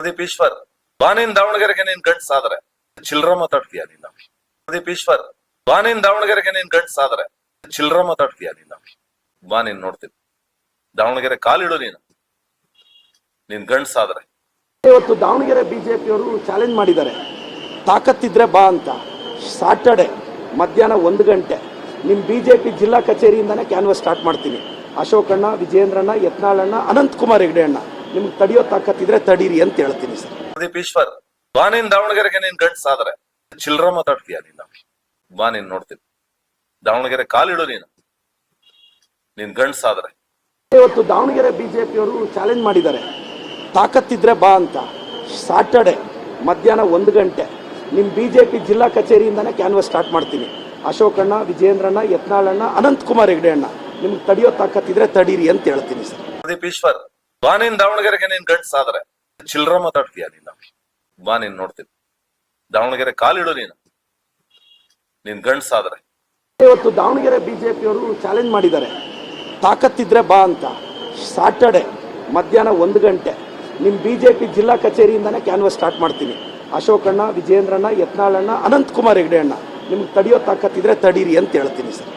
ಪ್ರದೀಪ್ ಈಶ್ವರ್ ಬಾನಿನ್ ದಾವಣಗೆರೆಗೆ ನೀನ್ ಗಂಡ್ಸಾದ್ರೆ ಚಿಲ್ರ ಮಾತಾಡ್ತೀಯ ನೀನು. ಪ್ರದೀಪ್ ಈಶ್ವರ್ ಬಾನಿನ್ ದಾವಣಗೆರೆಗೆ ನೀನ್ ಗಂಡ್ಸಾದ್ರೆ ಚಿಲ್ರ ಮಾತಾಡ್ತೀಯ ನೀನು. ಬಾ ನೀನ್ ನೋಡ್ತೀನಿ, ದಾವಣಗೆರೆ ಕಾಲಿಡು ನೀನ್ ಗಂಡ್ಸಾದ್ರೆ. ಇವತ್ತು ದಾವಣಗೆರೆ ಬಿಜೆಪಿಯವರು ಚಾಲೆಂಜ್ ಮಾಡಿದ್ದಾರೆ, ತಾಕತ್ತಿದ್ರೆ ಬಾ ಅಂತ. ಸಾಟರ್ಡೆ ಮಧ್ಯಾಹ್ನ 1 ಗಂಟೆ ನಿಮ್ಮ ಬಿಜೆಪಿ ಜಿಲ್ಲಾ ಕಚೇರಿಯಿಂದನೇ ಕ್ಯಾನ್ವಸ್ ಸ್ಟಾರ್ಟ್ ಮಾಡ್ತೀನಿ. ಅಶೋಕಣ್ಣ, ವಿಜಯೇಂದ್ರಣ್ಣ, ಯತ್ನಾಳಣ್ಣ, ಅನಂತಕುಮಾರ್ ಹೆಗಡೆ ಅಣ್ಣ, ನಿಮ್ಗೆ ತಡೆಯೋ ತಾಕತ್ತಿದ್ರೆ ತಡೀರಿ ಅಂತ ಹೇಳ್ತೀನಿ ಸರ್. ಪ್ರದೀಪ್ ಈಶ್ವರ್ ಬಾನಿನ್ ದಾವಣಗೆರೆಗೆ ನೀನ್ ಗಂಡ್ಸಾದ್ರೆ ಚಿಲ್ರ ಮಾತಾಡ್ತೀಯ ನೀನು. ಬಾ ನೀನ್ ನೋಡ್ತೀನಿ, ದಾವಣಗೆರೆ ಕಾಲಿಡು ನೀನ್ ಗಂಡ್ಸಾದ್ರೆ. ಇವತ್ತು ದಾವಣಗೆರೆ ಬಿಜೆಪಿಯವರು ಚಾಲೆಂಜ್ ಮಾಡಿದ್ದಾರೆ, ತಾಕತ್ತಿದ್ರೆ ಬಾ ಅಂತ. ಸಾಟರ್ಡೆ ಮಧ್ಯಾಹ್ನ 1 ಗಂಟೆ ನಿಮ್ಮ ಬಿಜೆಪಿ ಜಿಲ್ಲಾ ಕಚೇರಿಯಿಂದನೇ ಕ್ಯಾನ್ವಸ್ ಸ್ಟಾರ್ಟ್ ಮಾಡ್ತೀನಿ. ಅಶೋಕಣ್ಣ, ವಿಜಯೇಂದ್ರಣ್ಣ, ಯತ್ನಾಳಣ್ಣ, ಅನಂತಕುಮಾರ್ ಹೆಗಡೆ ಅಣ್ಣ, ನಿಮ್ಗೆ ತಡೆಯೋ ತಾಕತ್ತಿದ್ರೆ ತಡೀರಿ ಅಂತ ಹೇಳ್ತೀನಿ ಸರ್. ಪ್ರದೀಪ್ ಈಶ್ವರ್ ಬಾನಿನ್ ದಾವಣಗೆರೆಗೆ ನೀನ್ ಗಂಡ್ಸಾದ್ರೆ ಚಿಲ್ರ ಮಾತಾಡ್ತೀಯ ನೀನು. ಬಾ ನೀನ್ ನೋಡ್ತೀನಿ, ದಾವಣಗೆರೆ ಕಾಲಿಡು ನೀನ್ ಗಂಡ್ಸಾದ್ರೆ. ಇವತ್ತು ದಾವಣಗೆರೆ ಬಿಜೆಪಿಯವರು ಚಾಲೆಂಜ್ ಮಾಡಿದ್ದಾರೆ, ತಾಕತ್ತಿದ್ರೆ ಬಾ ಅಂತ. ಸಾಟರ್ಡೆ ಮಧ್ಯಾಹ್ನ 1 ಗಂಟೆ ನಿಮ್ಮ ಬಿಜೆಪಿ ಜಿಲ್ಲಾ ಕಚೇರಿಯಿಂದನೇ ಕ್ಯಾನ್ವಸ್ ಸ್ಟಾರ್ಟ್ ಮಾಡ್ತೀನಿ. ಅಶೋಕಣ್ಣ, ವಿಜಯೇಂದ್ರಣ್ಣ, ಯತ್ನಾಳಣ್ಣ, ಅನಂತಕುಮಾರ್ ಹೆಗಡೆ ಅಣ್ಣ, ನಿಮ್ಗೆ ತಡೆಯೋ ತಾಕತ್ತಿದ್ರೆ ತಡೀರಿ ಅಂತ ಹೇಳ್ತೀನಿ ಸರ್.